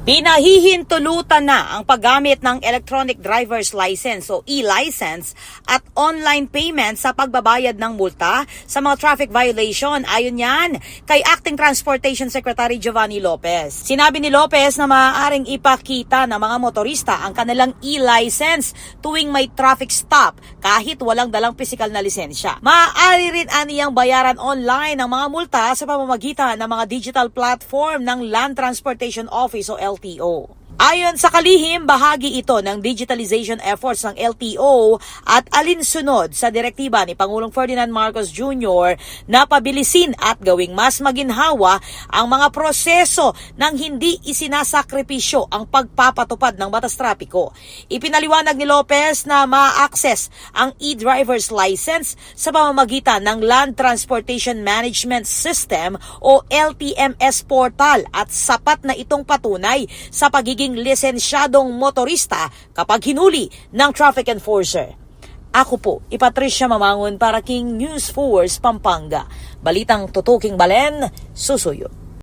Pinahihintulutan na ang paggamit ng Electronic Driver's License o e-license at online payment sa pagbabayad ng multa sa mga traffic violation. Ayon yan kay Acting Transportation Secretary Giovanni Lopez. Sinabi ni Lopez na maaaring ipakita ng mga motorista ang kanilang e-license tuwing may traffic stop kahit walang dalang pisikal na lisensya. Maaari rin aniyang bayaran online ang mga multa sa pamamagitan ng mga digital platform ng Land Transportation Office o LTO. Ayon sa kalihim, bahagi ito ng digitalization efforts ng LTO at alinsunod sa direktiba ni Pangulong Ferdinand Marcos Jr. na pabilisin at gawing mas maginhawa ang mga proseso ng hindi isinasakripisyo ang pagpapatupad ng batas trapiko. Ipinaliwanag ni Lopez na ma-access ang e-driver's license sa pamamagitan ng Land Transportation Management System o LTMS portal at sapat na itong patunay sa pagiging lisensyadong motorista kapag hinuli ng traffic enforcer. Ako po, Patricia Mamangon para King News Force Pampanga. Balitang tutuking Balen, susuyo.